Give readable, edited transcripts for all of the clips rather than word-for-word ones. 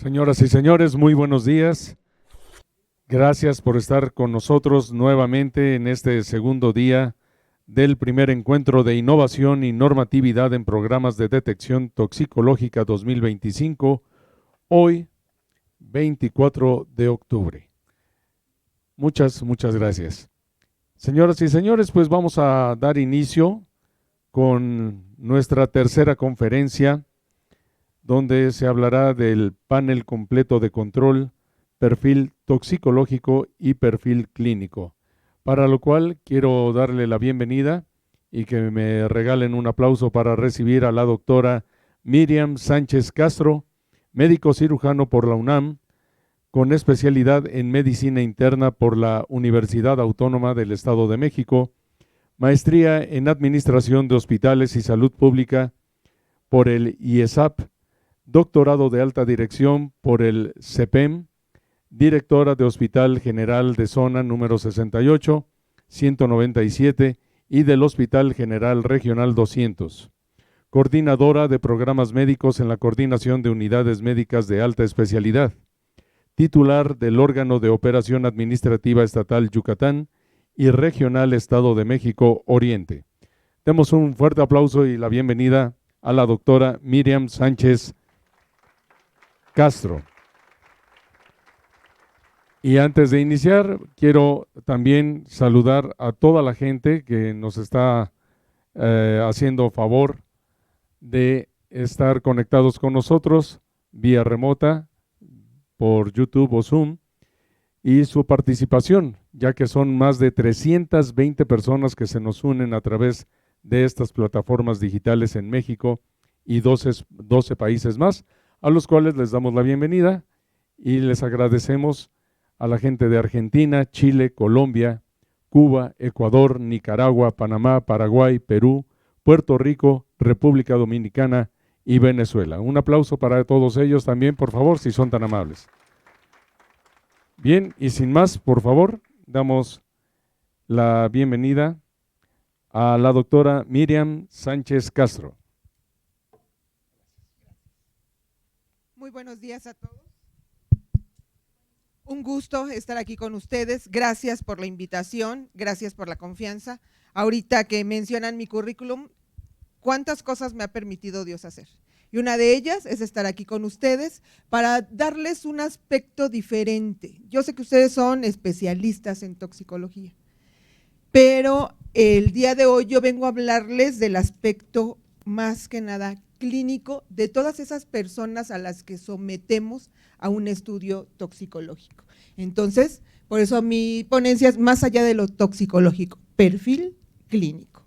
Señoras y señores, muy buenos días. Gracias por estar con nosotros nuevamente en este segundo día del primer encuentro de innovación y normatividad en programas de detección toxicológica 2025, hoy 24 de octubre. Muchas gracias. Señoras y señores, pues vamos a dar inicio con nuestra tercera conferencia, donde se hablará del panel completo de control, perfil toxicológico y perfil clínico, para lo cual quiero darle la bienvenida y que me regalen un aplauso para recibir a la doctora Miriam Sánchez Castro, médico cirujano por la UNAM, con especialidad en medicina interna por la Universidad Autónoma del Estado de México, maestría en administración de hospitales y salud pública por el IESAP, doctorado de alta dirección por el CEPEM, directora de Hospital General de Zona número 68, 197 y del Hospital General Regional 200, coordinadora de programas médicos en la coordinación de unidades médicas de alta especialidad, titular del órgano de operación administrativa estatal Yucatán y regional Estado de México Oriente. Demos un fuerte aplauso y la bienvenida a la doctora Miriam Sánchez Castro. Y antes de iniciar, quiero también saludar a toda la gente que nos está haciendo favor de estar conectados con nosotros vía remota, por YouTube o Zoom, y su participación, ya que son más de 320 personas que se nos unen a través de estas plataformas digitales en México y 12 países más, a los cuales les damos la bienvenida y les agradecemos a la gente de Argentina, Chile, Colombia, Cuba, Ecuador, Nicaragua, Panamá, Paraguay, Perú, Puerto Rico, República Dominicana y Venezuela. Un aplauso para todos ellos también, por favor, si son tan amables. Bien, y sin más, por favor, damos la bienvenida a la doctora Miriam Sánchez Castro. Muy buenos días a todos. Un gusto estar aquí con ustedes. Gracias por la invitación, gracias por la confianza. Ahorita que mencionan mi currículum, ¿cuántas cosas me ha permitido Dios hacer? Y una de ellas es estar aquí con ustedes para darles un aspecto diferente. Yo sé que ustedes son especialistas en toxicología, pero el día de hoy yo vengo a hablarles del aspecto más que nada clínico de todas esas personas a las que sometemos a un estudio toxicológico. Entonces, por eso mi ponencia es más allá de lo toxicológico, perfil clínico.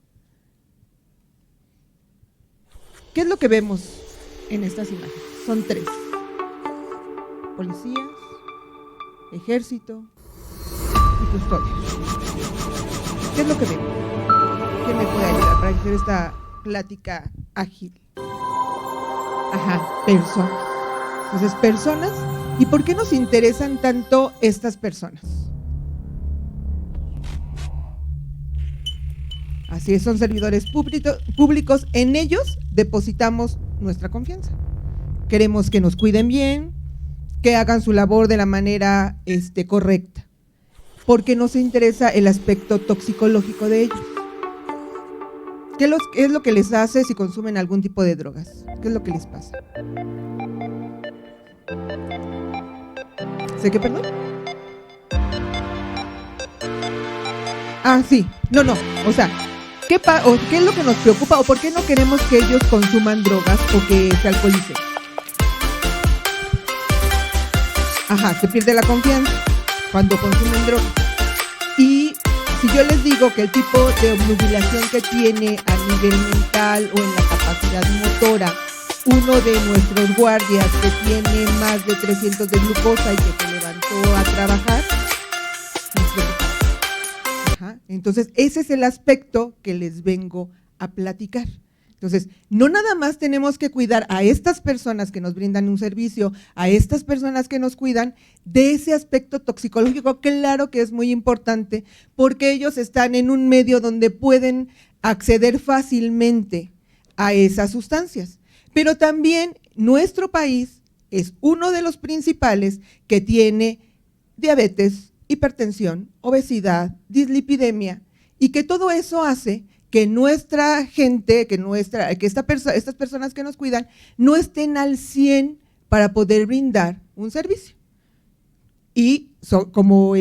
¿Qué es lo que vemos en estas imágenes? Son tres: policías, ejército y custodios. ¿Qué es lo que vemos? ¿Qué me puede ayudar para hacer esta plática ágil? Personas. Entonces, personas. ¿Y por qué nos interesan tanto estas personas? Así es, son servidores públicos, en ellos depositamos nuestra confianza. Queremos que nos cuiden bien, que hagan su labor de la manera correcta, porque nos interesa el aspecto toxicológico de ellos. ¿Qué es lo que les hace si consumen algún tipo de drogas? ¿Qué es lo que les pasa? ¿Sé qué, perdón? Sí, no, o sea, ¿qué es lo que nos preocupa o por qué no queremos que ellos consuman drogas o que se alcoholicen? Se pierde la confianza cuando consumen drogas. Y si yo les digo que el tipo de obnubilación que tiene a nivel mental o en la capacidad motora uno de nuestros guardias que tiene más de 300 de glucosa y que se levantó a trabajar, entonces ese es el aspecto que les vengo a platicar. Entonces, no nada más tenemos que cuidar a estas personas que nos brindan un servicio, a estas personas que nos cuidan, de ese aspecto toxicológico, claro que es muy importante, porque ellos están en un medio donde pueden acceder fácilmente a esas sustancias. Pero también nuestro país es uno de los principales que tiene diabetes, hipertensión, obesidad, dislipidemia, y que todo eso hace que nuestra gente, que estas personas que nos cuidan no estén al 100 para poder brindar un servicio. Y como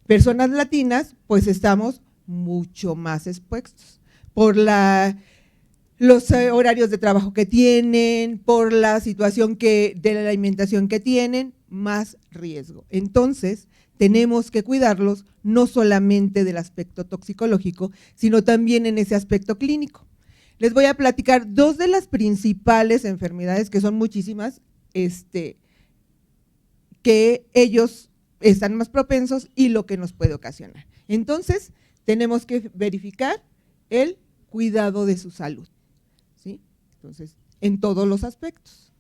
personas latinas, pues estamos mucho más expuestos por los horarios de trabajo que tienen, por la situación de la alimentación que tienen, más riesgo. Entonces, tenemos que cuidarlos no solamente del aspecto toxicológico, sino también en ese aspecto clínico. Les voy a platicar dos de las principales enfermedades, que son muchísimas, que ellos están más propensos y lo que nos puede ocasionar. Entonces, tenemos que verificar el cuidado de su salud, ¿sí? Entonces, en todos los aspectos.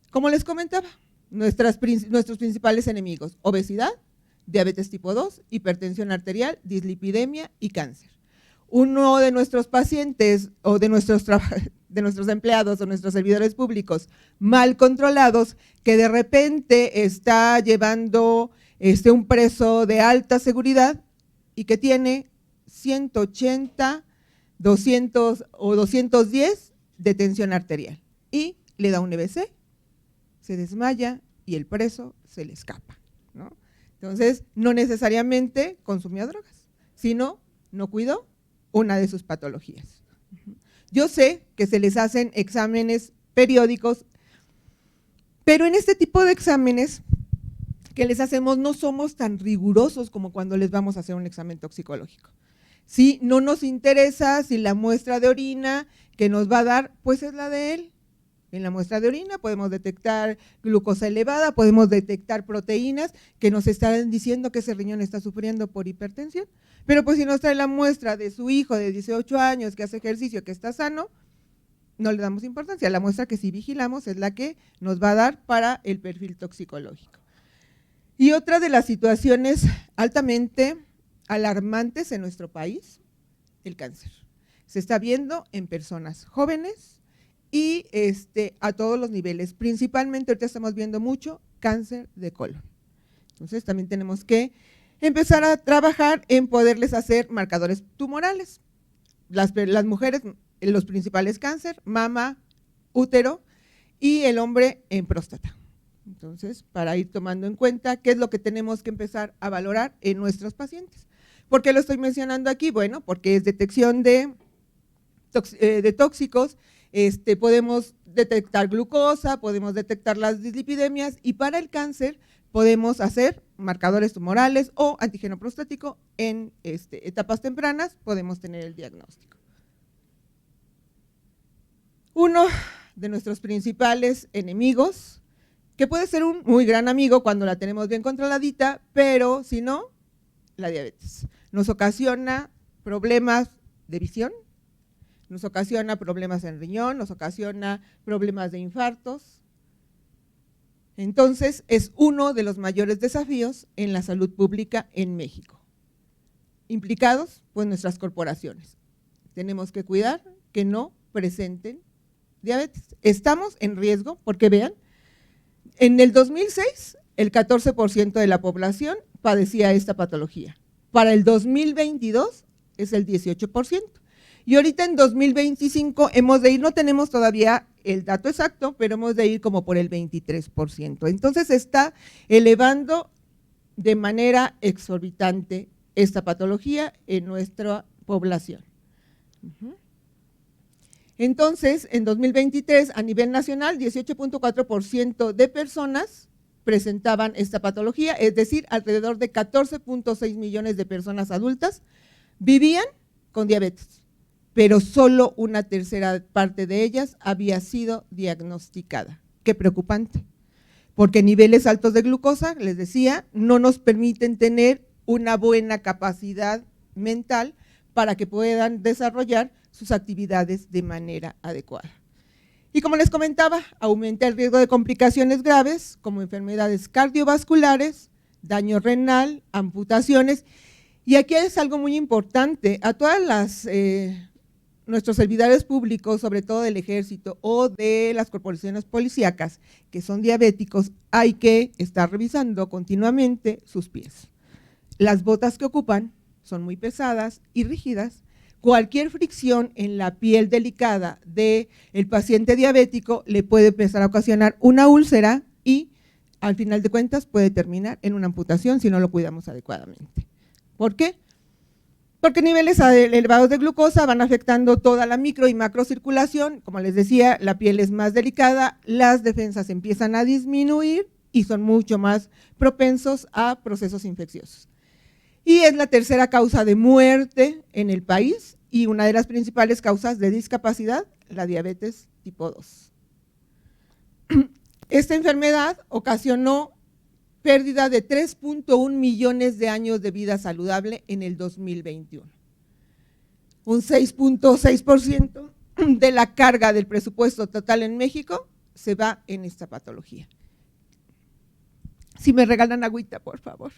Como les comentaba, nuestros principales enemigos: obesidad, diabetes tipo 2, hipertensión arterial, dislipidemia y cáncer. Uno de nuestros pacientes o de nuestros empleados o nuestros servidores públicos mal controlados, que de repente está llevando un preso de alta seguridad y que tiene 180, 200 o 210 de tensión arterial, y le da un EBC, se desmaya y el preso se le escapa, ¿no? Entonces, no necesariamente consumió drogas, sino no cuidó una de sus patologías. Yo sé que se les hacen exámenes periódicos, pero en este tipo de exámenes que les hacemos no somos tan rigurosos como cuando les vamos a hacer un examen toxicológico. Si no nos interesa si la muestra de orina que nos va a dar, pues es la de él. En la muestra de orina podemos detectar glucosa elevada, podemos detectar proteínas que nos están diciendo que ese riñón está sufriendo por hipertensión, pero pues si nos trae la muestra de su hijo de 18 años que hace ejercicio, que está sano, no le damos importancia. La muestra que sí vigilamos es la que nos va a dar para el perfil toxicológico. Y otra de las situaciones altamente alarmantes en nuestro país, el cáncer. Se está viendo en personas jóvenes y a todos los niveles. Principalmente ahorita estamos viendo mucho cáncer de colon. Entonces también tenemos que empezar a trabajar en poderles hacer marcadores tumorales. Las mujeres, los principales cáncer, mama, útero, y el hombre en próstata. Entonces, para ir tomando en cuenta qué es lo que tenemos que empezar a valorar en nuestros pacientes. ¿Por qué lo estoy mencionando aquí? Bueno, porque es detección de tóxicos, podemos detectar glucosa, podemos detectar las dislipidemias, y para el cáncer podemos hacer marcadores tumorales o antígeno prostático en etapas tempranas, podemos tener el diagnóstico. Uno de nuestros principales enemigos, que puede ser un muy gran amigo cuando la tenemos bien controladita, pero si no, la diabetes. Nos ocasiona problemas de visión, nos ocasiona problemas en riñón, nos ocasiona problemas de infartos. Entonces, es uno de los mayores desafíos en la salud pública en México. Implicados, pues, nuestras corporaciones. Tenemos que cuidar que no presenten diabetes. Estamos en riesgo, porque vean, en el 2006, el 14% de la población padecía esta patología. Para el 2022 es el 18%. Y ahorita en 2025 hemos de ir, no tenemos todavía el dato exacto, pero hemos de ir como por el 23%. Entonces está elevando de manera exorbitante esta patología en nuestra población. Entonces, en 2023, a nivel nacional, 18.4% de personas presentaban esta patología, es decir, alrededor de 14.6 millones de personas adultas vivían con diabetes, pero solo una tercera parte de ellas había sido diagnosticada. Qué preocupante, porque niveles altos de glucosa, les decía, no nos permiten tener una buena capacidad mental para que puedan desarrollar sus actividades de manera adecuada. Y como les comentaba, aumenta el riesgo de complicaciones graves como enfermedades cardiovasculares, daño renal, amputaciones. Y aquí es algo muy importante: a todas las nuestros servidores públicos, sobre todo del ejército o de las corporaciones policíacas, que son diabéticos, hay que estar revisando continuamente sus pies. Las botas que ocupan son muy pesadas y rígidas. Cualquier fricción en la piel delicada del paciente diabético le puede empezar a ocasionar una úlcera y al final de cuentas puede terminar en una amputación si no lo cuidamos adecuadamente. ¿Por qué? Porque niveles elevados de glucosa van afectando toda la micro y macrocirculación. Como les decía, la piel es más delicada, las defensas empiezan a disminuir y son mucho más propensos a procesos infecciosos. Y es la tercera causa de muerte en el país y una de las principales causas de discapacidad, la diabetes tipo 2. Esta enfermedad ocasionó pérdida de 3.1 millones de años de vida saludable en el 2021. Un 6.6% de la carga del presupuesto total en México se va en esta patología. Si me regalan agüita, por favor.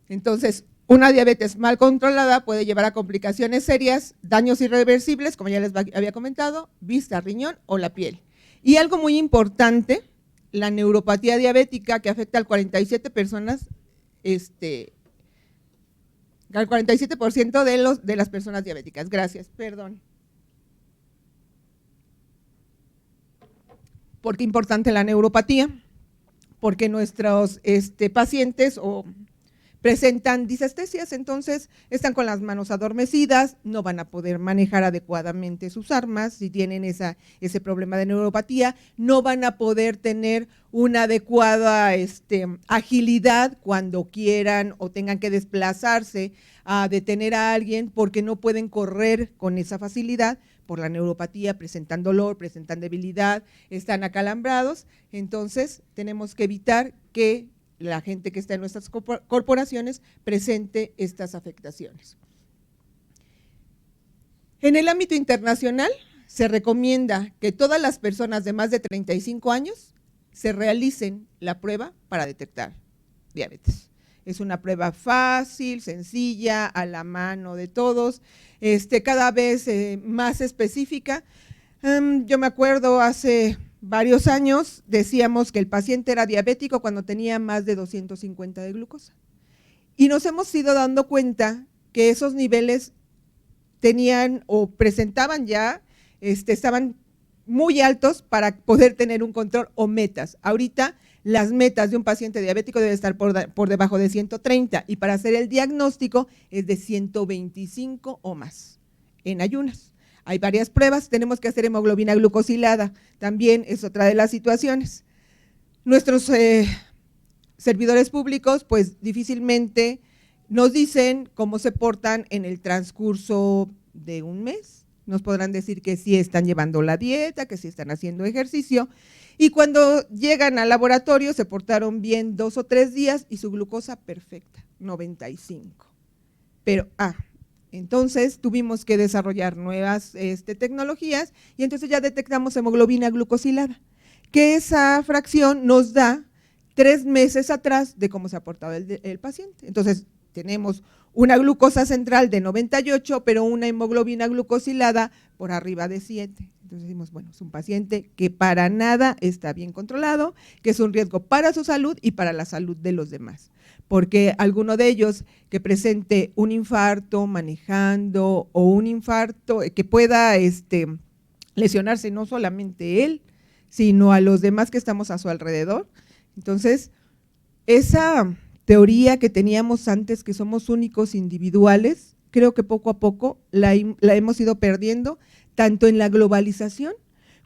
Entonces, una diabetes mal controlada puede llevar a complicaciones serias, daños irreversibles, como ya les había comentado, vista, riñón o la piel. Y algo muy importante, la neuropatía diabética que afecta al 47% de las personas diabéticas. Gracias, perdón. ¿Por qué importante la neuropatía? Porque nuestros pacientes presentan disestesias, entonces están con las manos adormecidas, no van a poder manejar adecuadamente sus armas si tienen ese problema de neuropatía, no van a poder tener una adecuada agilidad cuando quieran o tengan que desplazarse a detener a alguien porque no pueden correr con esa facilidad por la neuropatía, presentan dolor, presentan debilidad, están acalambrados, entonces tenemos que evitar que la gente que está en nuestras corporaciones presente estas afectaciones. En el ámbito internacional se recomienda que todas las personas de más de 35 años se realicen la prueba para detectar diabetes. Es una prueba fácil, sencilla, a la mano de todos, cada vez más específica. Yo me acuerdo hace varios años decíamos que el paciente era diabético cuando tenía más de 250 de glucosa. Y nos hemos ido dando cuenta que esos niveles tenían o presentaban ya, estaban muy altos para poder tener un control o metas. Ahorita las metas de un paciente diabético deben estar por debajo de 130 y para hacer el diagnóstico es de 125 o más en ayunas. Hay varias pruebas, tenemos que hacer hemoglobina glucosilada, también es otra de las situaciones. Nuestros servidores públicos pues difícilmente nos dicen cómo se portan en el transcurso de un mes, nos podrán decir que sí están llevando la dieta, que sí están haciendo ejercicio y cuando llegan al laboratorio se portaron bien 2 o 3 días y su glucosa perfecta, 95. Pero entonces tuvimos que desarrollar nuevas tecnologías y entonces ya detectamos hemoglobina glucosilada, que esa fracción nos da 3 meses atrás de cómo se ha portado el paciente. Entonces tenemos una glucosa central de 98, pero una hemoglobina glucosilada por arriba de 7. Entonces decimos, bueno, es un paciente que para nada está bien controlado, que es un riesgo para su salud y para la salud de los demás. Porque alguno de ellos que presente un infarto manejando o un infarto que pueda lesionarse no solamente él, sino a los demás que estamos a su alrededor. Entonces, esa teoría que teníamos antes que somos únicos individuales, creo que poco a poco la hemos ido perdiendo, tanto en la globalización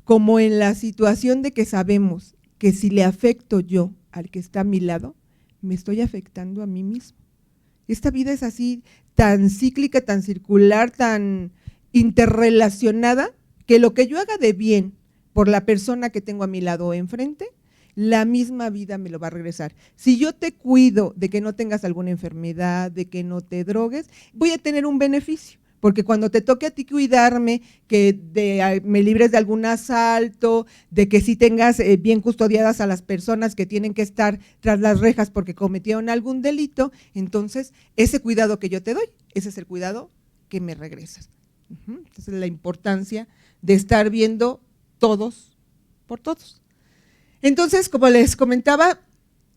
como en la situación de que sabemos que si le afecto yo al que está a mi lado, me estoy afectando a mí mismo. Esta vida es así, tan cíclica, tan circular, tan interrelacionada, que lo que yo haga de bien por la persona que tengo a mi lado o enfrente, la misma vida me lo va a regresar. Si yo te cuido de que no tengas alguna enfermedad, de que no te drogues, voy a tener un beneficio. Porque cuando te toque a ti cuidarme, que me libres de algún asalto, de que sí tengas bien custodiadas a las personas que tienen que estar tras las rejas porque cometieron algún delito, entonces ese cuidado que yo te doy, ese es el cuidado que me regresas. Entonces, la importancia de estar viendo todos por todos. Entonces, como les comentaba,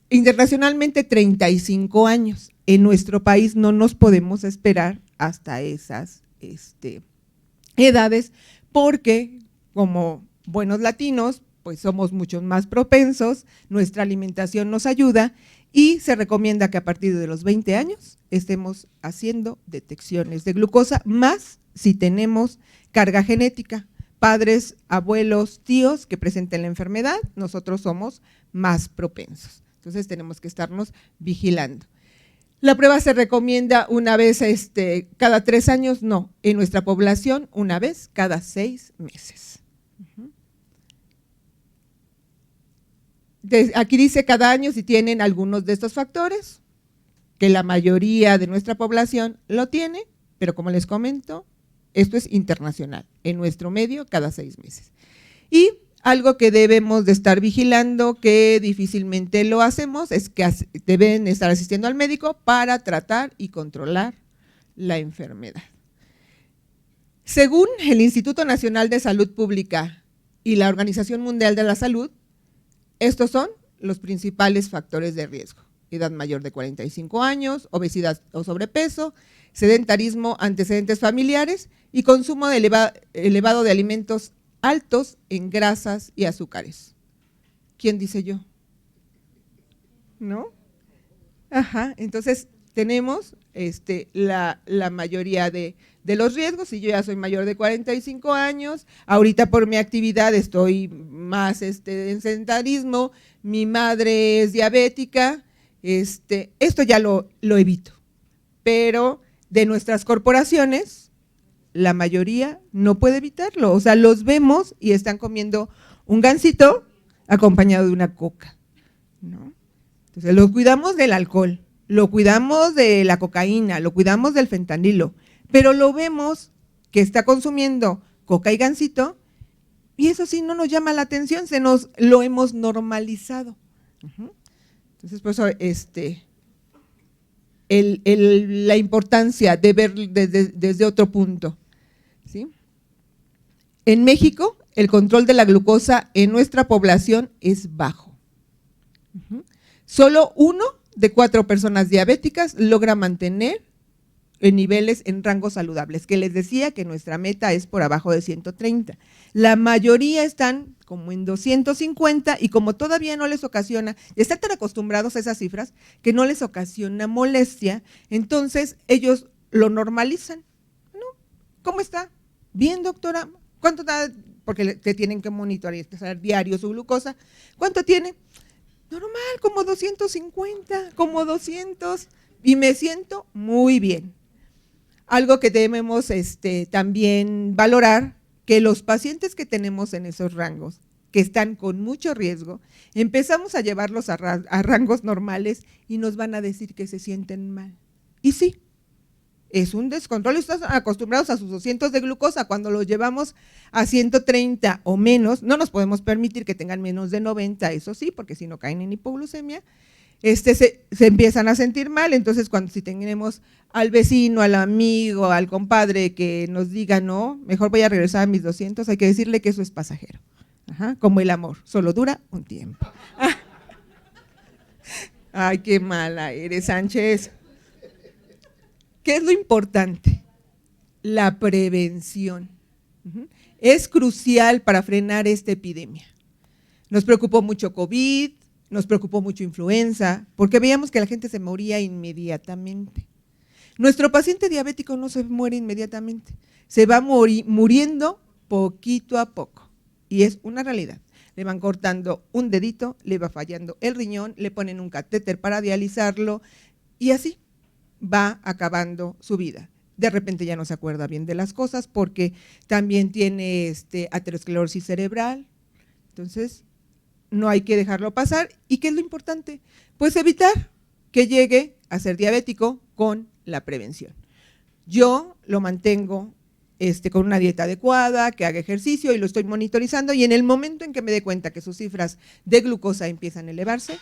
internacionalmente 35 años. En nuestro país no nos podemos esperar hasta esas edades, porque como buenos latinos, pues somos mucho más propensos, nuestra alimentación nos ayuda y se recomienda que a partir de los 20 años estemos haciendo detecciones de glucosa, más si tenemos carga genética, padres, abuelos, tíos que presenten la enfermedad, nosotros somos más propensos. Entonces tenemos que estarnos vigilando. La prueba se recomienda una vez cada 3 años, no, en nuestra población una vez cada 6 meses. Aquí dice cada año si tienen algunos de estos factores, que la mayoría de nuestra población lo tiene, pero como les comento, esto es internacional, en nuestro medio cada 6 meses. Y algo que debemos de estar vigilando, que difícilmente lo hacemos, es que deben estar asistiendo al médico para tratar y controlar la enfermedad. Según el Instituto Nacional de Salud Pública y la Organización Mundial de la Salud, estos son los principales factores de riesgo: edad mayor de 45 años, obesidad o sobrepeso, sedentarismo, antecedentes familiares y consumo elevado de alimentos altos en grasas y azúcares. ¿Quién dice yo? ¿No? Ajá, entonces tenemos la mayoría de los riesgos. Y yo ya soy mayor de 45 años, ahorita por mi actividad estoy más en sedentarismo, mi madre es diabética, esto ya lo evito, pero de nuestras corporaciones la mayoría no puede evitarlo, o sea, los vemos y están comiendo un gansito acompañado de una coca, ¿no? Entonces, lo cuidamos del alcohol, lo cuidamos de la cocaína, lo cuidamos del fentanilo, pero lo vemos que está consumiendo coca y gansito y eso sí no nos llama la atención, lo hemos normalizado. Entonces, por eso, la importancia de ver desde otro punto, ¿sí? En México, el control de la glucosa en nuestra población es bajo. Solo 1 de 4 personas diabéticas logra mantener en niveles en rangos saludables, que les decía que nuestra meta es por abajo de 130. La mayoría están como en 250 y como todavía no les ocasiona, están tan acostumbrados a esas cifras que no les ocasiona molestia, entonces ellos lo normalizan. ¿No? ¿Cómo está? Bien, doctora. ¿Cuánto da? Porque te tienen que monitorear diario su glucosa. ¿Cuánto tiene? Normal, como 250, como 200 y me siento muy bien. Algo que debemos también valorar, que los pacientes que tenemos en esos rangos, que están con mucho riesgo, empezamos a llevarlos a rangos normales y nos van a decir que se sienten mal. Y sí, es un descontrol, están acostumbrados a sus 200 de glucosa, cuando los llevamos a 130 o menos, no nos podemos permitir que tengan menos de 90, eso sí, porque si no caen en hipoglucemia, se empiezan a sentir mal. Entonces si tenemos al vecino, al amigo, al compadre que nos diga no, mejor voy a regresar a mis 200, hay que decirle que eso es pasajero. Ajá, como el amor, solo dura un tiempo. Ay, qué mala eres, Sánchez. ¿Qué es lo importante? La prevención. Es crucial para frenar esta epidemia. Nos preocupó mucho COVID, nos preocupó mucho influenza, porque veíamos que la gente se moría inmediatamente. Nuestro paciente diabético no se muere inmediatamente, se va muriendo poquito a poco, y es una realidad. Le van cortando un dedito, le va fallando el riñón, le ponen un catéter para dializarlo, y así va acabando su vida. De repente ya no se acuerda bien de las cosas, porque también tiene aterosclerosis cerebral, entonces no hay que dejarlo pasar. ¿Y qué es lo importante? Pues evitar que llegue a ser diabético con la prevención. Yo lo mantengo con una dieta adecuada, que haga ejercicio y lo estoy monitorizando, y en el momento en que me dé cuenta que sus cifras de glucosa empiezan a elevarse,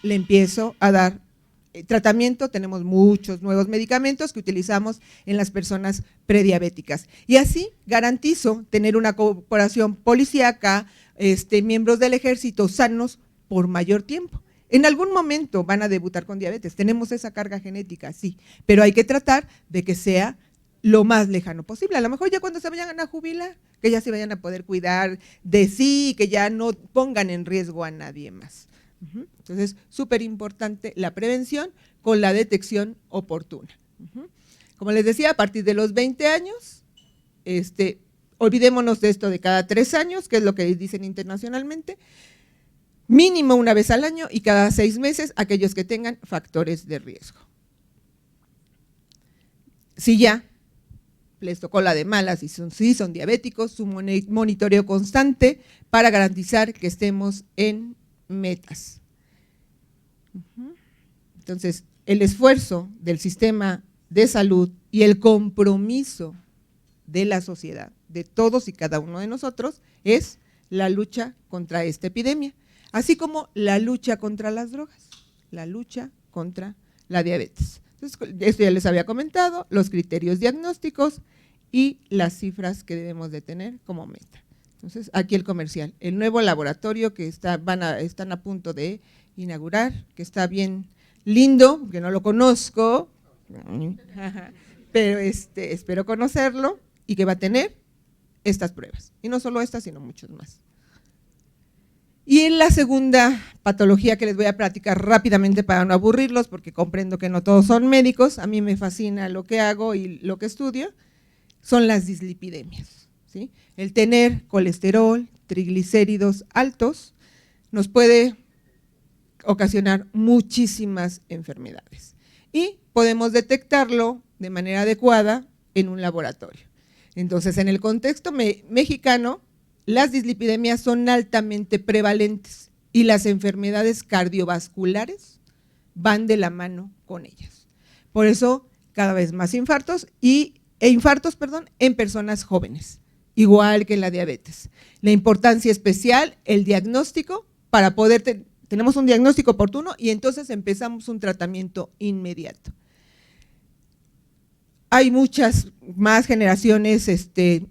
le empiezo a dar tratamiento, tenemos muchos nuevos medicamentos que utilizamos en las personas prediabéticas. Y así garantizo tener una corporación policíaca, miembros del ejército sanos por mayor tiempo. En algún momento van a debutar con diabetes, tenemos esa carga genética, sí, pero hay que tratar de que sea lo más lejano posible. A lo mejor ya cuando se vayan a jubilar, que ya se vayan a poder cuidar de sí, que ya no pongan en riesgo a nadie más. Entonces, súper importante la prevención con la detección oportuna. Como les decía, a partir de los 20 años, olvidémonos de esto de cada 3 años, que es lo que dicen internacionalmente, mínimo una vez al año y cada 6 meses aquellos que tengan factores de riesgo. Si ya les tocó la de malas y si son diabéticos, su monitoreo constante para garantizar que estemos en metas. Entonces, el esfuerzo del sistema de salud y el compromiso de la sociedad, de todos y cada uno de nosotros, es la lucha contra esta epidemia, así como la lucha contra las drogas, la lucha contra la diabetes. Entonces, esto ya les había comentado, los criterios diagnósticos y las cifras que debemos de tener como meta. Entonces, aquí el comercial, el nuevo laboratorio que están a punto de inaugurar, que está bien lindo, que no lo conozco, pero espero conocerlo y que va a tener estas pruebas. Y no solo estas, sino muchos más. Y en la segunda patología que les voy a platicar rápidamente para no aburrirlos, porque comprendo que no todos son médicos, a mí me fascina lo que hago y lo que estudio, son las dislipidemias, ¿sí? El tener colesterol, triglicéridos altos nos puede ocasionar muchísimas enfermedades y podemos detectarlo de manera adecuada en un laboratorio. Entonces, en el contexto mexicano, las dislipidemias son altamente prevalentes y las enfermedades cardiovasculares van de la mano con ellas. Por eso, cada vez más infartos en personas jóvenes, igual que en la diabetes. La importancia especial, el diagnóstico, para poder tenemos un diagnóstico oportuno y entonces empezamos un tratamiento inmediato. Hay muchas más generaciones de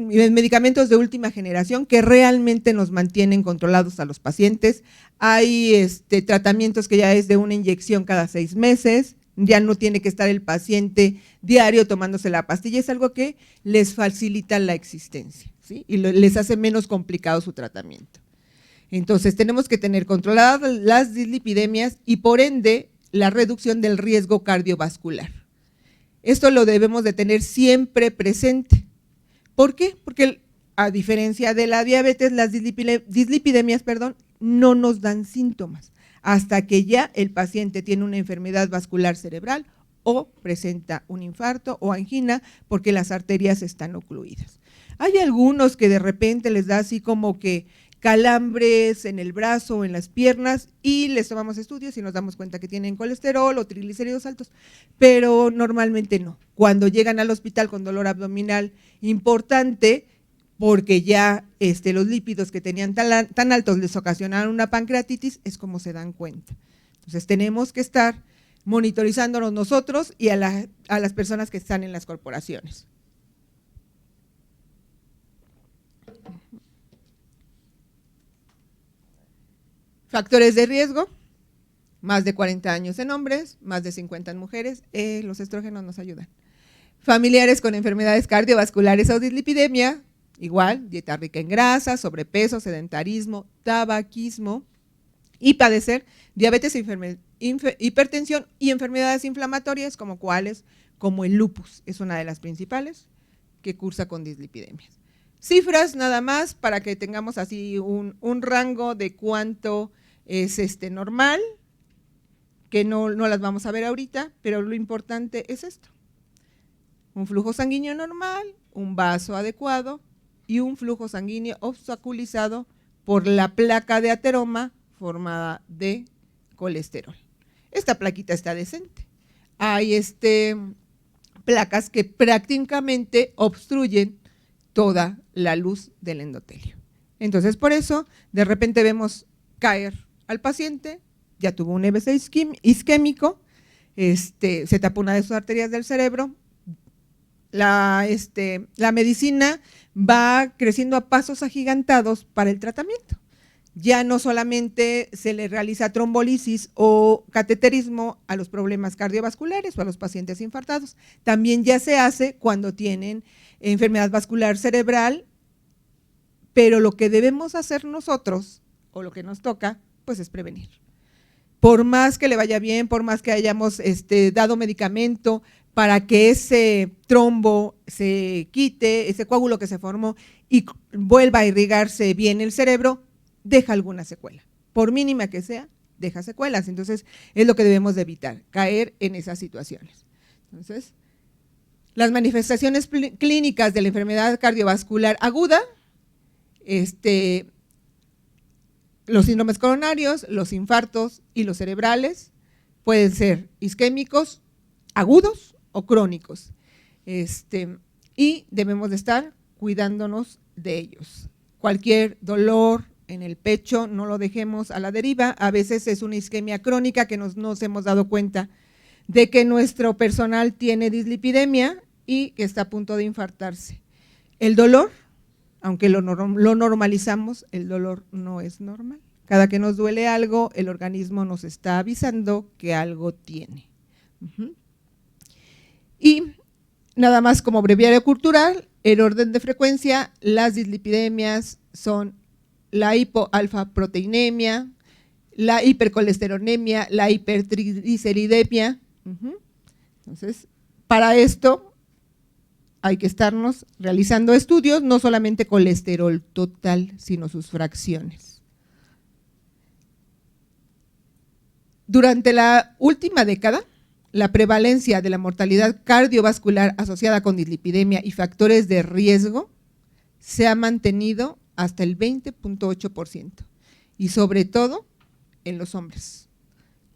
medicamentos de última generación que realmente nos mantienen controlados a los pacientes. Hay tratamientos que ya es de una inyección cada 6 meses, ya no tiene que estar el paciente diario tomándose la pastilla, es algo que les facilita la existencia, ¿sí? Y les hace menos complicado su tratamiento. Entonces, tenemos que tener controladas las dislipidemias y por ende la reducción del riesgo cardiovascular. Esto lo debemos de tener siempre presente. ¿Por qué? Porque a diferencia de la diabetes, las dislipidemias, no nos dan síntomas hasta que ya el paciente tiene una enfermedad vascular cerebral o presenta un infarto o angina porque las arterias están ocluidas. Hay algunos que de repente les da así como que calambres en el brazo o en las piernas y les tomamos estudios y nos damos cuenta que tienen colesterol o triglicéridos altos, pero normalmente no. Cuando llegan al hospital con dolor abdominal importante, porque ya los lípidos que tenían tan altos les ocasionaron una pancreatitis, es como se dan cuenta. Entonces tenemos que estar monitorizándonos nosotros y a las personas que están en las corporaciones. Factores de riesgo, más de 40 años en hombres, más de 50 en mujeres, los estrógenos nos ayudan. Familiares con enfermedades cardiovasculares o dislipidemia, igual, dieta rica en grasa, sobrepeso, sedentarismo, tabaquismo y padecer diabetes, hipertensión y enfermedades inflamatorias como cuáles, como el lupus, es una de las principales que cursa con dislipidemias. Cifras nada más para que tengamos así un rango de cuánto es normal, que no las vamos a ver ahorita, pero lo importante es esto. Un flujo sanguíneo normal, un vaso adecuado y un flujo sanguíneo obstaculizado por la placa de ateroma formada de colesterol. Esta plaquita está decente. Hay placas que prácticamente obstruyen toda la luz del endotelio. Entonces, por eso, de repente vemos caer al paciente ya tuvo un EBC isquémico, se tapó una de sus arterias del cerebro. La medicina va creciendo a pasos agigantados para el tratamiento. Ya no solamente se le realiza trombolisis o cateterismo a los problemas cardiovasculares o a los pacientes infartados, también ya se hace cuando tienen enfermedad vascular cerebral, pero lo que debemos hacer nosotros, o lo que nos toca, pues es prevenir. Por más que le vaya bien, por más que hayamos dado medicamento para que ese trombo se quite, ese coágulo que se formó y vuelva a irrigarse bien el cerebro, deja alguna secuela. Por mínima que sea, deja secuelas. Entonces, es lo que debemos de evitar, caer en esas situaciones. Entonces, las manifestaciones clínicas de la enfermedad cardiovascular aguda, los síndromes coronarios, los infartos y los cerebrales pueden ser isquémicos, agudos o crónicos. Y debemos de estar cuidándonos de ellos. Cualquier dolor en el pecho no lo dejemos a la deriva. A veces es una isquemia crónica que nos hemos dado cuenta de que nuestro personal tiene dislipidemia y que está a punto de infartarse. El dolor, aunque lo normalizamos, el dolor no es normal. Cada que nos duele algo, el organismo nos está avisando que algo tiene. Y nada más como breviario cultural, el orden de frecuencia, las dislipidemias son la hipoalfa-proteinemia, la hipercolesterolemia, la hipertrigliceridemia. Entonces, para esto hay que estarnos realizando estudios, no solamente colesterol total, sino sus fracciones. Durante la última década, la prevalencia de la mortalidad cardiovascular asociada con dislipidemia y factores de riesgo se ha mantenido hasta el 20.8%, y sobre todo en los hombres.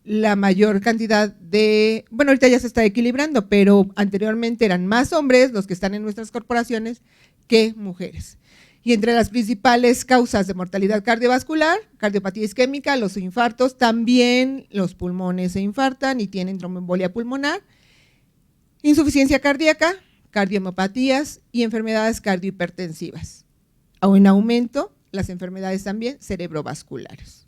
La mayor cantidad de, bueno, ahorita ya se está equilibrando, pero anteriormente eran más hombres los que están en nuestras corporaciones que mujeres. Y entre las principales causas de mortalidad cardiovascular, cardiopatía isquémica, los infartos, también los pulmones se infartan y tienen tromboembolia pulmonar, insuficiencia cardíaca, cardiomiopatías y enfermedades cardiohipertensivas. O en aumento, las enfermedades también cerebrovasculares.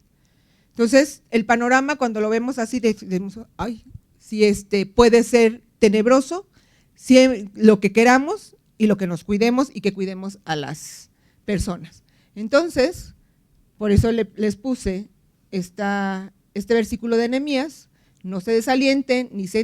Entonces, el panorama cuando lo vemos así, decimos, ay, si puede ser tenebroso, si lo que queramos y lo que nos cuidemos y que cuidemos a las personas. Entonces, por eso les puse este versículo de Nehemías: no se desalienten ni se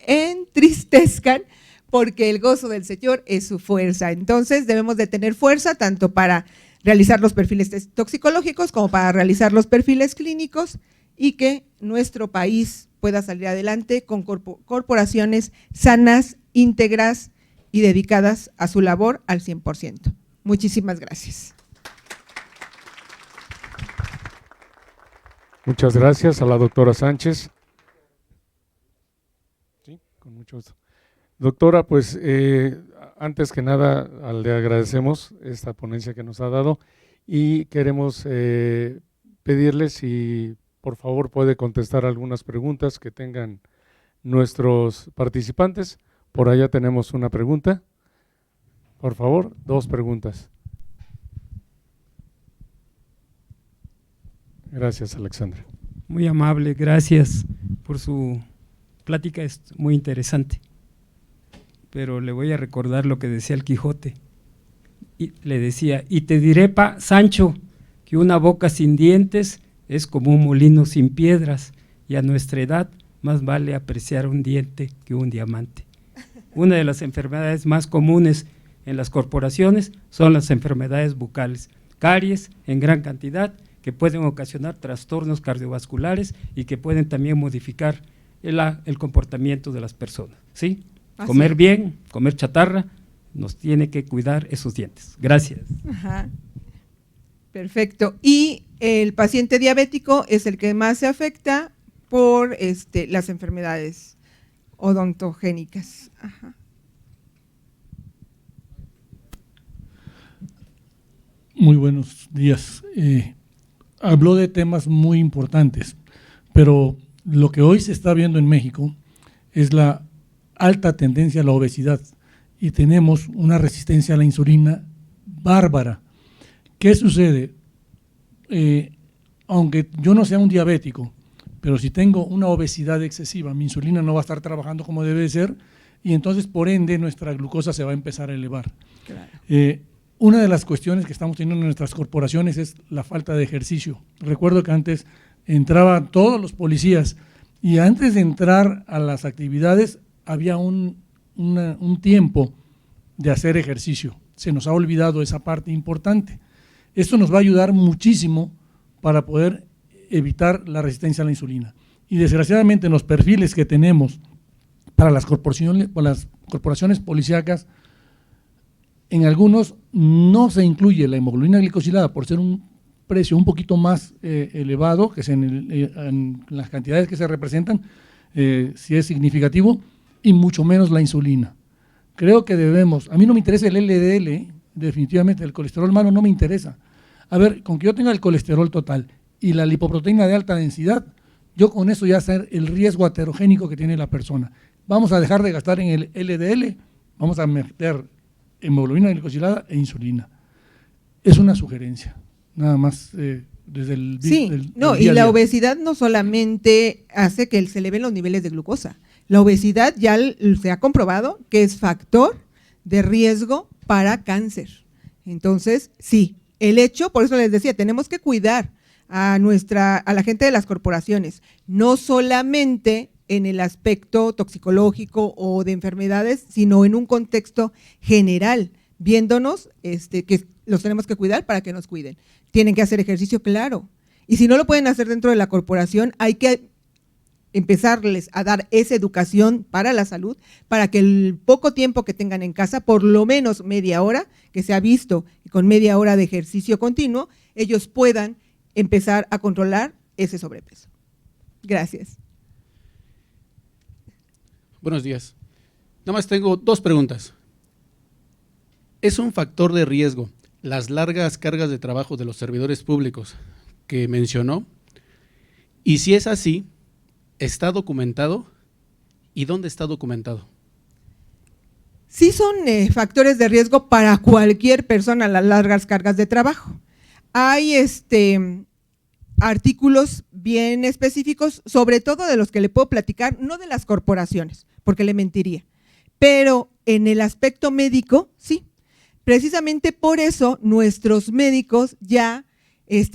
entristezcan, porque el gozo del Señor es su fuerza. Entonces debemos de tener fuerza tanto para realizar los perfiles toxicológicos como para realizar los perfiles clínicos, y que nuestro país pueda salir adelante con corporaciones sanas, íntegras y dedicadas a su labor al 100%. Muchísimas gracias. Muchas gracias a la doctora Sánchez. Sí, con mucho gusto. Doctora, pues antes que nada le agradecemos esta ponencia que nos ha dado y queremos pedirle si por favor puede contestar algunas preguntas que tengan nuestros participantes. Por allá tenemos una pregunta. Por favor, 2 preguntas. Gracias, Alexandra. Muy amable, gracias por su plática, es muy interesante. Pero le voy a recordar lo que decía el Quijote. Y le decía, y te diré, Sancho, que una boca sin dientes es como un molino sin piedras, y a nuestra edad más vale apreciar un diente que un diamante. Una de las enfermedades más comunes en las corporaciones son las enfermedades bucales, caries en gran cantidad, que pueden ocasionar trastornos cardiovasculares y que pueden también modificar el comportamiento de las personas, ¿sí? Comer bien, comer chatarra, nos tiene que cuidar esos dientes. Gracias. Ajá. Perfecto. Y el paciente diabético es el que más se afecta por las enfermedades odontogénicas. Ajá. Muy buenos días. habló de temas muy importantes, pero lo que hoy se está viendo en México es la alta tendencia a la obesidad y tenemos una resistencia a la insulina bárbara. ¿Qué sucede? Aunque yo no sea un diabético, pero si tengo una obesidad excesiva, mi insulina no va a estar trabajando como debe ser y entonces por ende nuestra glucosa se va a empezar a elevar. Claro. Una de las cuestiones que estamos teniendo en nuestras corporaciones es la falta de ejercicio. Recuerdo que antes entraban todos los policías y antes de entrar a las actividades había un tiempo de hacer ejercicio. Se nos ha olvidado esa parte importante. Esto nos va a ayudar muchísimo para poder evitar la resistencia a la insulina. Y desgraciadamente en los perfiles que tenemos para las corporaciones policíacas, en algunos no se incluye la hemoglobina glicosilada por ser un precio un poquito más elevado, que es en las cantidades que se representan, si es significativo, y mucho menos la insulina. Creo que debemos, a mí no me interesa el LDL, definitivamente el colesterol malo no me interesa. A ver, con que yo tenga el colesterol total y la lipoproteína de alta densidad, yo con eso ya sé el riesgo aterogénico que tiene la persona. Vamos a dejar de gastar en el LDL, vamos a meter hemoglobina glicosilada e insulina. Es una sugerencia, nada más desde el sí, del no, día y a la día. obesidad no solamente hace que se eleven los niveles de glucosa, la obesidad ya se ha comprobado que es factor de riesgo para cáncer. Entonces, sí, el hecho, por eso les decía, tenemos que cuidar a la gente de las corporaciones, no solamente en el aspecto toxicológico o de enfermedades, sino en un contexto general, viéndonos que los tenemos que cuidar para que nos cuiden. Tienen que hacer ejercicio, claro, y si no lo pueden hacer dentro de la corporación, hay que empezarles a dar esa educación para la salud, para que el poco tiempo que tengan en casa, por lo menos media hora, que se ha visto con media hora de ejercicio continuo, ellos puedan empezar a controlar ese sobrepeso. Gracias. Buenos días. Nada más tengo 2 preguntas. ¿Es un factor de riesgo las largas cargas de trabajo de los servidores públicos que mencionó? Y si es así, ¿está documentado? ¿Y dónde está documentado? Sí son factores de riesgo para cualquier persona las largas cargas de trabajo. Hay artículos bien específicos, sobre todo de los que le puedo platicar, no de las corporaciones, porque le mentiría, pero en el aspecto médico, sí. Precisamente por eso nuestros médicos ya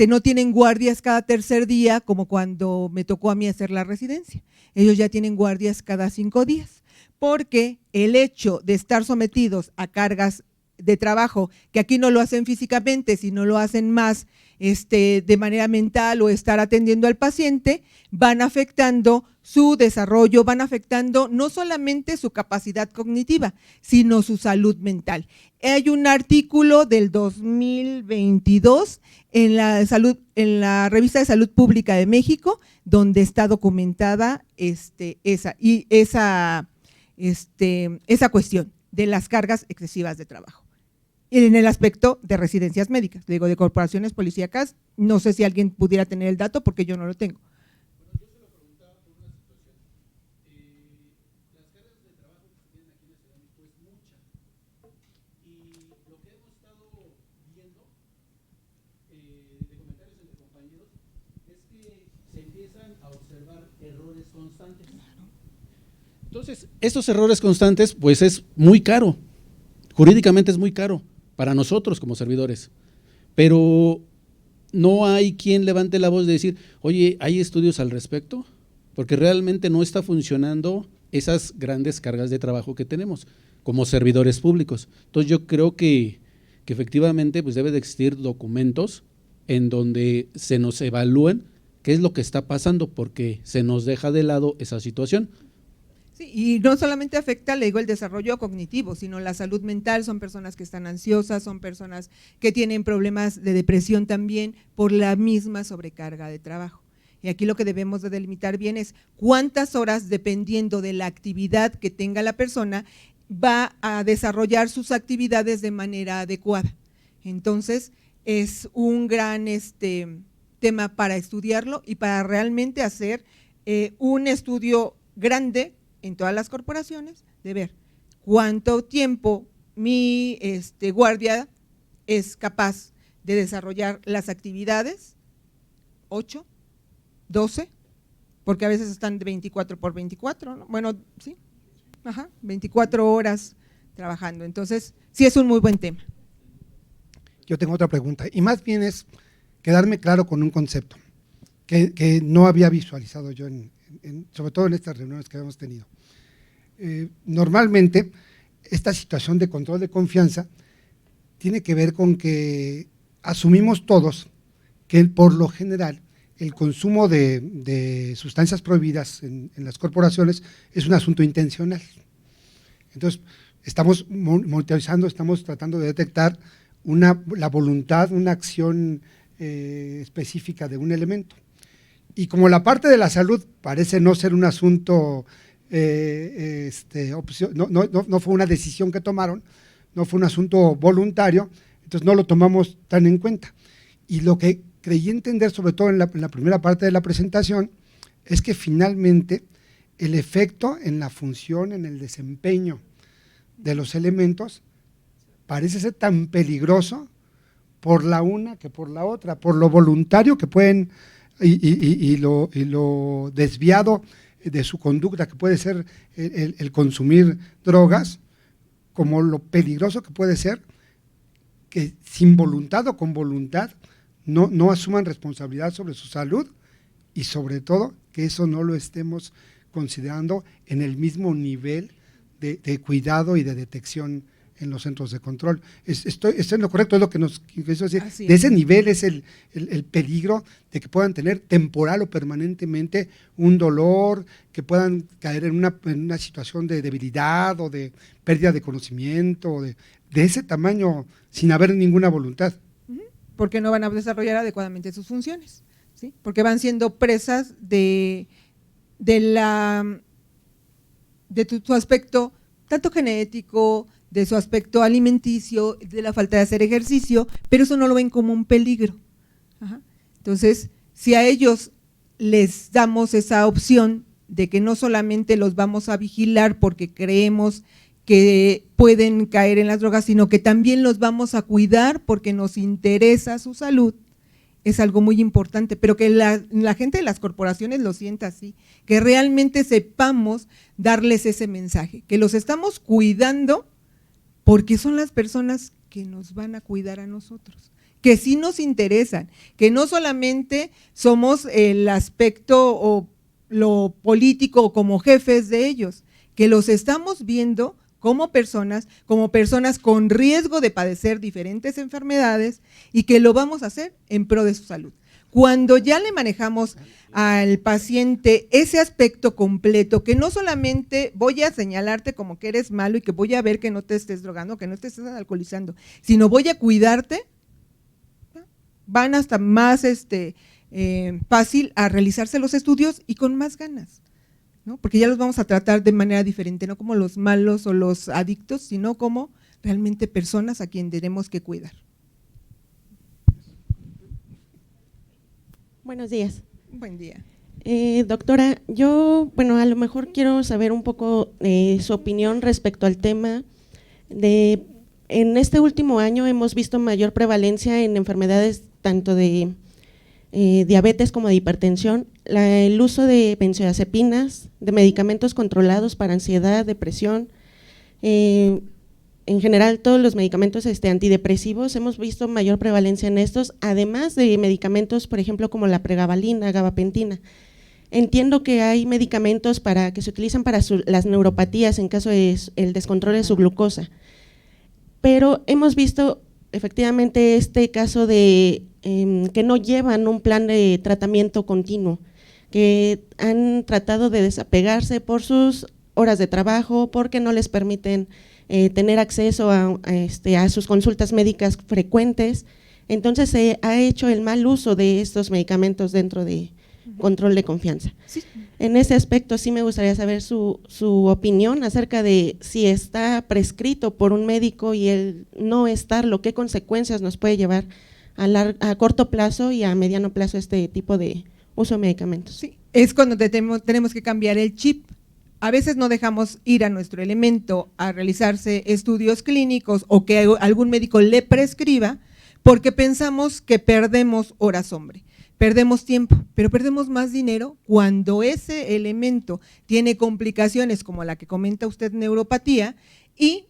no tienen guardias cada tercer día, como cuando me tocó a mí hacer la residencia. Ellos ya tienen guardias cada 5 días, porque el hecho de estar sometidos a cargas de trabajo, que aquí no lo hacen físicamente, sino lo hacen más de manera mental o estar atendiendo al paciente, van afectando su desarrollo, van afectando no solamente su capacidad cognitiva, sino su salud mental. Hay un artículo del 2022 en la Revista de Salud Pública de México, donde está documentada esa cuestión de las cargas excesivas de trabajo. Y en el aspecto de residencias médicas, digo, de corporaciones policíacas, no sé si alguien pudiera tener el dato porque yo no lo tengo. Bueno, yo se lo preguntaba por una situación. Las cargas de trabajo que se tienen aquí en la Ciudad de México es mucha. Y lo que hemos estado viendo de comentarios entre compañeros es que se empiezan a observar errores constantes. Entonces, estos errores constantes, pues es muy caro. Jurídicamente es muy caro para nosotros como servidores, pero no hay quien levante la voz de decir, oye, ¿hay estudios al respecto? Porque realmente no está funcionando esas grandes cargas de trabajo que tenemos como servidores públicos. Entonces yo creo que efectivamente pues debe de existir documentos en donde se nos evalúen qué es lo que está pasando, porque se nos deja de lado esa situación. Sí, y no solamente afecta, le digo, el desarrollo cognitivo, sino la salud mental. Son personas que están ansiosas, son personas que tienen problemas de depresión también por la misma sobrecarga de trabajo. Y aquí lo que debemos de delimitar bien es cuántas horas, dependiendo de la actividad que tenga la persona, va a desarrollar sus actividades de manera adecuada. Entonces, es un gran tema para estudiarlo y para realmente hacer un estudio grande en todas las corporaciones de ver cuánto tiempo mi guardia es capaz de desarrollar las actividades, 8, 12, porque a veces están de 24 por 24, ¿no? Bueno, sí, 24 horas trabajando. Entonces, sí es un muy buen tema. Yo tengo otra pregunta, y más bien es quedarme claro con un concepto que no había visualizado yo, sobre todo en estas reuniones que hemos tenido. Normalmente, esta situación de control de confianza tiene que ver con que asumimos todos que por lo general el consumo de sustancias prohibidas en las corporaciones es un asunto intencional. Entonces, estamos monitorizando, estamos tratando de detectar la voluntad, una acción específica de un elemento. Y como la parte de la salud parece no ser un asunto, no fue una decisión que tomaron, no fue un asunto voluntario, entonces no lo tomamos tan en cuenta. Y lo que creí entender, sobre todo en la primera parte de la presentación, es que finalmente el efecto en la función, en el desempeño de los elementos, parece ser tan peligroso por la una que por la otra, por lo voluntario que pueden y lo desviado de su conducta que puede ser el consumir drogas, como lo peligroso que puede ser que sin voluntad o con voluntad no asuman responsabilidad sobre su salud y sobre todo que eso no lo estemos considerando en el mismo nivel de cuidado y de detección en los centros de control. Estoy en lo correcto, es lo que nos quiso decir. De ese nivel es el peligro de que puedan tener temporal o permanentemente un dolor, que puedan caer en una situación de debilidad o de pérdida de conocimiento, de ese tamaño sin haber ninguna voluntad. Porque no van a desarrollar adecuadamente sus funciones, ¿sí? Porque van siendo presas de su aspecto tanto genético, de su aspecto alimenticio, de la falta de hacer ejercicio, pero eso no lo ven como un peligro. Entonces, si a ellos les damos esa opción de que no solamente los vamos a vigilar porque creemos que pueden caer en las drogas, sino que también los vamos a cuidar porque nos interesa su salud, es algo muy importante, pero que la gente de las corporaciones lo sienta así, que realmente sepamos darles ese mensaje, que los estamos cuidando porque son las personas que nos van a cuidar a nosotros, que sí nos interesan, que no solamente somos el aspecto o lo político como jefes de ellos, que los estamos viendo como personas con riesgo de padecer diferentes enfermedades y que lo vamos a hacer en pro de su salud. Cuando ya le manejamos al paciente ese aspecto completo, que no solamente voy a señalarte como que eres malo y que voy a ver que no te estés drogando, que no te estés alcoholizando, sino voy a cuidarte, van hasta más fácil a realizarse los estudios y con más ganas, ¿no? Porque ya los vamos a tratar de manera diferente, no como los malos o los adictos, sino como realmente personas a quien tenemos que cuidar. Buenos días. Buen día. Doctora, yo, a lo mejor quiero saber un poco su opinión respecto al tema de, en este último año hemos visto mayor prevalencia en enfermedades tanto de diabetes como de hipertensión, el uso de benzodiazepinas, de medicamentos controlados para ansiedad, depresión, en general todos los medicamentos antidepresivos, hemos visto mayor prevalencia en estos, además de medicamentos, por ejemplo, como la pregabalina, gabapentina. Entiendo que hay medicamentos que se utilizan para las neuropatías en caso de el descontrol de su glucosa, pero hemos visto efectivamente este caso de que no llevan un plan de tratamiento continuo, que han tratado de desapegarse por sus horas de trabajo, porque no les permiten tener acceso a sus consultas médicas frecuentes. Entonces se ha hecho el mal uso de estos medicamentos dentro de control de confianza. Sí. En ese aspecto sí me gustaría saber su opinión acerca de si está prescrito por un médico y el no estarlo, qué consecuencias nos puede llevar a corto plazo y a mediano plazo este tipo de uso de medicamentos. Sí, es cuando tenemos que cambiar el chip. A veces no dejamos ir a nuestro elemento a realizarse estudios clínicos o que algún médico le prescriba porque pensamos que perdemos horas hombre, perdemos tiempo, pero perdemos más dinero cuando ese elemento tiene complicaciones como la que comenta usted, neuropatía, y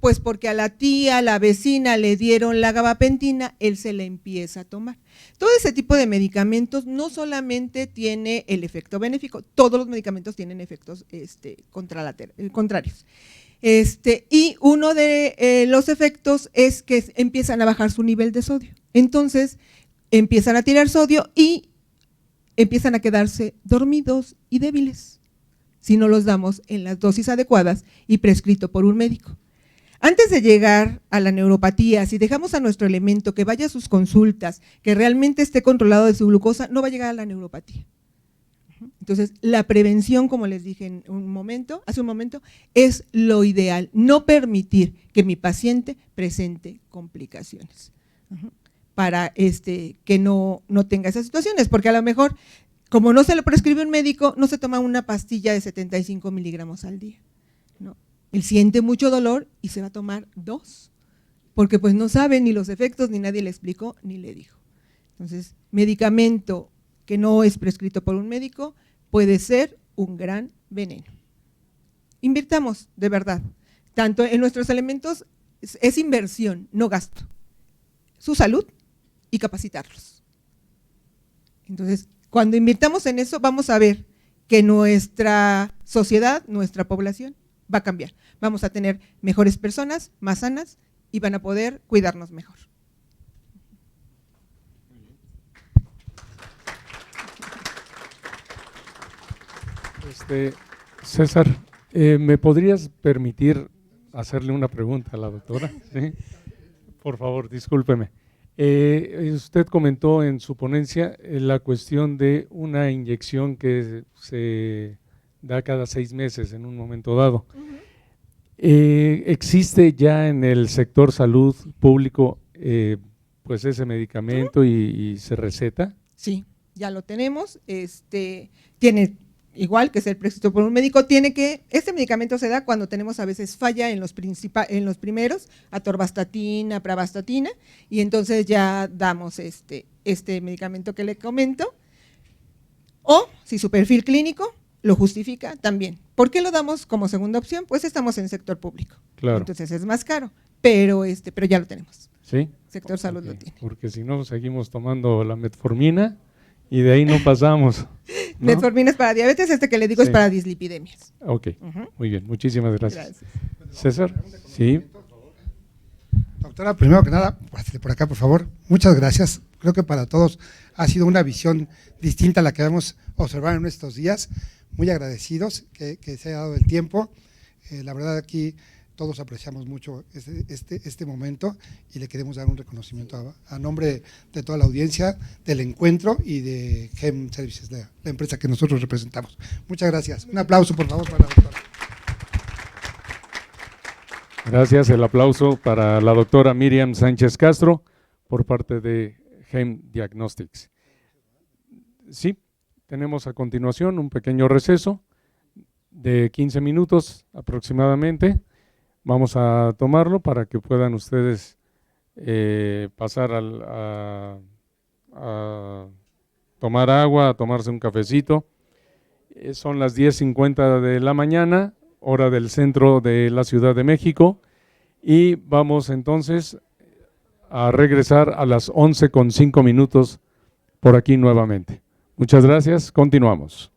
pues porque a la tía, a la vecina le dieron la gabapentina, él se la empieza a tomar. Todo ese tipo de medicamentos no solamente tiene el efecto benéfico, todos los medicamentos tienen efectos contrarios. Y uno de los efectos es que empiezan a bajar su nivel de sodio. Entonces, empiezan a tirar sodio y empiezan a quedarse dormidos y débiles si no los damos en las dosis adecuadas y prescrito por un médico. Antes de llegar a la neuropatía, si dejamos a nuestro elemento que vaya a sus consultas, que realmente esté controlado de su glucosa, no va a llegar a la neuropatía. Entonces, la prevención, como les dije hace un momento, es lo ideal, no permitir que mi paciente presente complicaciones para que no tenga esas situaciones, porque a lo mejor, como no se lo prescribe un médico, no se toma una pastilla de 75 miligramos al día, ¿no? Él siente mucho dolor y se va a tomar 2, porque pues no sabe ni los efectos, ni nadie le explicó, ni le dijo. Entonces, medicamento que no es prescrito por un médico puede ser un gran veneno. Invirtamos, de verdad, tanto en nuestros elementos, es inversión, no gasto, su salud y capacitarlos. Entonces, cuando invirtamos en eso, vamos a ver que nuestra sociedad, nuestra población, va a cambiar. Vamos a tener mejores personas, más sanas, y van a poder cuidarnos mejor. César, ¿me podrías permitir hacerle una pregunta a la doctora? ¿Sí? Por favor, discúlpeme. Usted comentó en su ponencia la cuestión de una inyección que se da cada 6 meses en un momento dado. ¿Existe ya en el sector salud público pues ese medicamento y se receta? Sí, ya lo tenemos. Tiene igual que ser prescrito por un médico, este medicamento se da cuando tenemos a veces falla en los primeros, atorvastatina, pravastatina, y entonces ya damos este medicamento que le comento, o si su perfil clínico lo justifica también. ¿Por qué lo damos como segunda opción? Pues estamos en sector público, claro. Entonces es más caro, pero ya lo tenemos. ¿Sí? Sector salud lo tiene. Porque si no, seguimos tomando la metformina y de ahí no pasamos, ¿no? Metformina es para diabetes, que le digo es para dislipidemias. Ok, muy bien, muchísimas gracias. César, sí. Doctora, primero que nada, pásale por acá, por favor. Muchas gracias. Creo que para todos ha sido una visión distinta a la que hemos observado en estos días. Muy agradecidos que se haya dado el tiempo. La verdad, aquí todos apreciamos mucho este momento y le queremos dar un reconocimiento a nombre de toda la audiencia del encuentro y de GEM Services, la empresa que nosotros representamos. Muchas gracias. Un aplauso, por favor, para la doctora. Gracias, el aplauso para la doctora Miriam Sánchez Castro por parte de GEM Diagnostics. Sí, tenemos a continuación un pequeño receso de 15 minutos aproximadamente. Vamos a tomarlo para que puedan ustedes pasar a tomar agua, a tomarse un cafecito. Son las 10:50 de la mañana, hora del centro de la Ciudad de México, y vamos entonces a regresar a las 11:05 por aquí nuevamente. Muchas gracias, continuamos.